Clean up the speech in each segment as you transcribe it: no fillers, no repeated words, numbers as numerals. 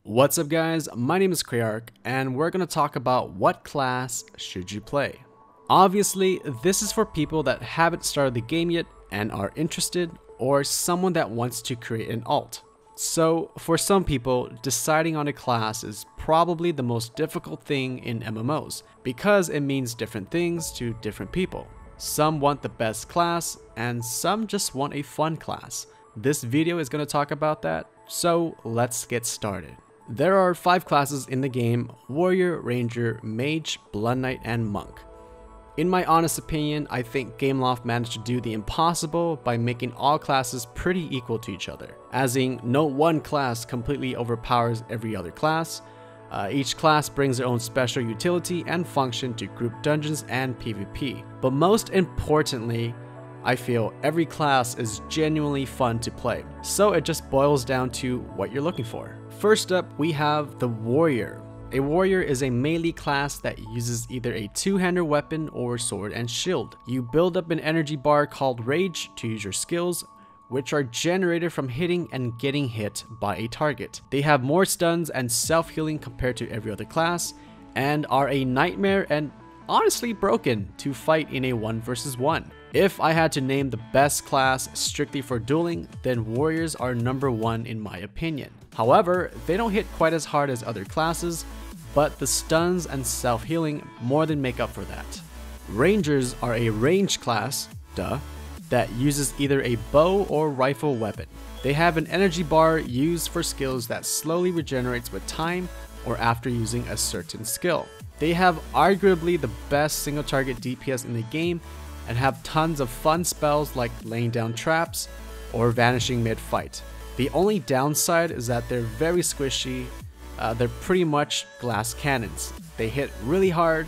What's up guys, my name is Arcayna and we're going to talk about what class should you play. Obviously, this is for people that haven't started the game yet and are interested, or someone that wants to create an alt. So for some people, deciding on a class is probably the most difficult thing in MMOs because it means different things to different people. Some want the best class and some just want a fun class. This video is going to talk about that, so let's get started. There are 5 classes in the game: Warrior, Ranger, Mage, Blood Knight, and Monk. In my honest opinion, I think Gameloft managed to do the impossible by making all classes pretty equal to each other, as in no one class completely overpowers every other class. Each class brings their own special utility and function to group dungeons and PvP. But most importantly, I feel every class is genuinely fun to play, so it just boils down to what you're looking for. First up, we have the Warrior. A Warrior is a melee class that uses either a two-handed weapon or sword and shield. You build up an energy bar called Rage to use your skills, which are generated from hitting and getting hit by a target. They have more stuns and self-healing compared to every other class, and are a nightmare and honestly broken to fight in a 1 vs 1. If I had to name the best class strictly for dueling, then Warriors are number 1 in my opinion. However, they don't hit quite as hard as other classes, but the stuns and self-healing more than make up for that. Rangers are a ranged class, that uses either a bow or rifle weapon. They have an energy bar used for skills that slowly regenerates with time or after using a certain skill. They have arguably the best single target DPS in the game and have tons of fun spells like laying down traps or vanishing mid-fight. The only downside is that they're very squishy. They're pretty much glass cannons. They hit really hard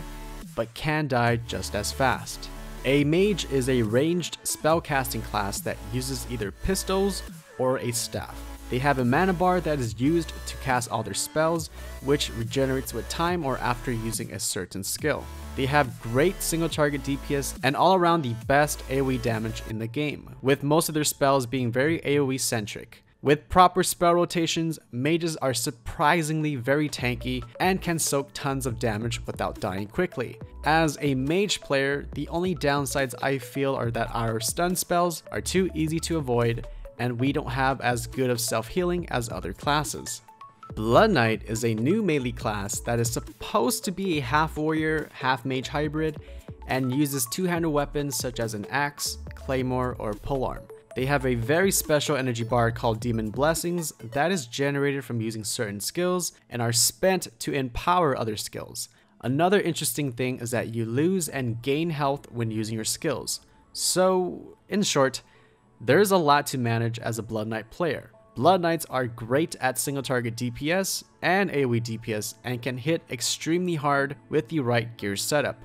but can die just as fast. A Mage is a ranged spellcasting class that uses either pistols or a staff. They have a mana bar that is used to cast all their spells, which regenerates with time or after using a certain skill. They have great single target DPS and all around the best AoE damage in the game, with most of their spells being very AoE centric. With proper spell rotations, mages are surprisingly very tanky and can soak tons of damage without dying quickly. As a mage player, the only downsides I feel are that our stun spells are too easy to avoid and we don't have as good of self-healing as other classes. Blood Knight is a new melee class that is supposed to be a half warrior, half mage hybrid and uses two-handed weapons such as an axe, claymore, or polearm. They have a very special energy bar called Demon Blessings that is generated from using certain skills and are spent to empower other skills. Another interesting thing is that you lose and gain health when using your skills. So, in short, there's a lot to manage as a Blood Knight player. Blood Knights are great at single target DPS and AoE DPS and can hit extremely hard with the right gear setup.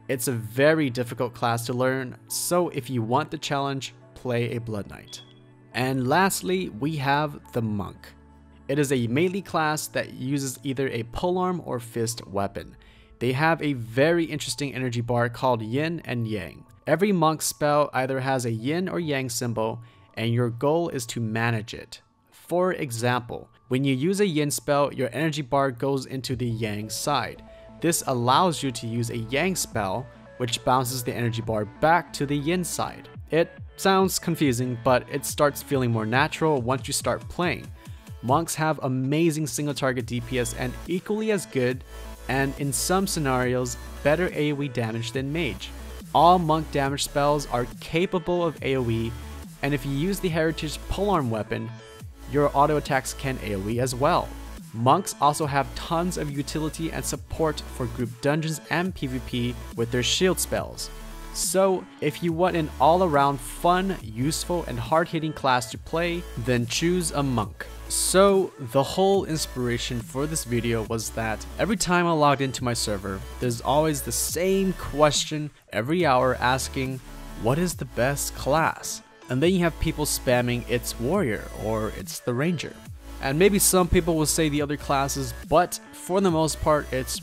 It's a very difficult class to learn, so if you want the challenge, play a Blood Knight. And lastly, we have the Monk. It is a melee class that uses either a polearm or fist weapon. They have a very interesting energy bar called Yin and Yang. Every monk spell either has a yin or yang symbol, and your goal is to manage it. For example, when you use a yin spell, your energy bar goes into the yang side. This allows you to use a yang spell, which bounces the energy bar back to the yin side. It sounds confusing, but it starts feeling more natural once you start playing. Monks have amazing single target DPS and equally as good, and in some scenarios, better AoE damage than Mage. All monk damage spells are capable of AoE, and if you use the heritage polearm weapon, your auto attacks can AoE as well. Monks also have tons of utility and support for group dungeons and PvP with their shield spells. So, if you want an all-around fun, useful, and hard-hitting class to play, then choose a Monk. So, the whole inspiration for this video was that every time I logged into my server, there's always the same question every hour asking, what is the best class? And then you have people spamming it's Warrior or it's the Ranger. And maybe some people will say the other classes, but for the most part, it's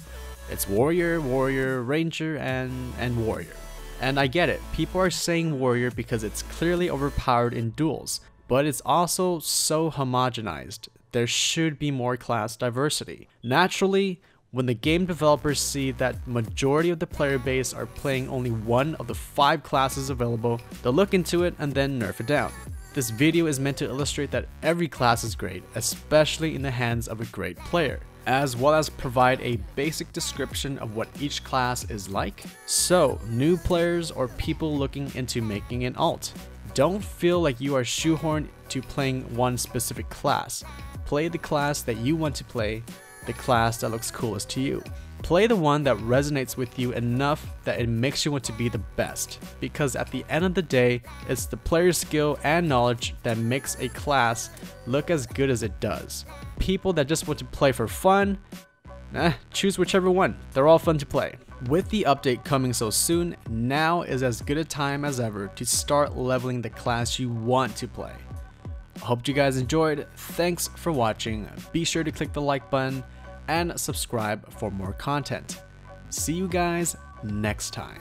Warrior, Warrior, Ranger, and Warrior. And I get it, people are saying Warrior because it's clearly overpowered in duels, but it's also so homogenized. there should be more class diversity. Naturally, when the game developers see that majority of the player base are playing only one of the 5 classes available, they'll look into it and then nerf it down. This video is meant to illustrate that every class is great, especially in the hands of a great player, as well as provide a basic description of what each class is like. So, new players or people looking into making an alt, don't feel like you are shoehorned to playing one specific class. Play the class that you want to play, the class that looks coolest to you. Play the one that resonates with you enough that it makes you want to be the best, because at the end of the day, it's the player's skill and knowledge that makes a class look as good as it does. People that just want to play for fun, choose whichever one, they're all fun to play. With the update coming so soon, now is as good a time as ever to start leveling the class you want to play. Hope you guys enjoyed. Thanks for watching. Be sure to click the like button and subscribe for more content. See you guys next time.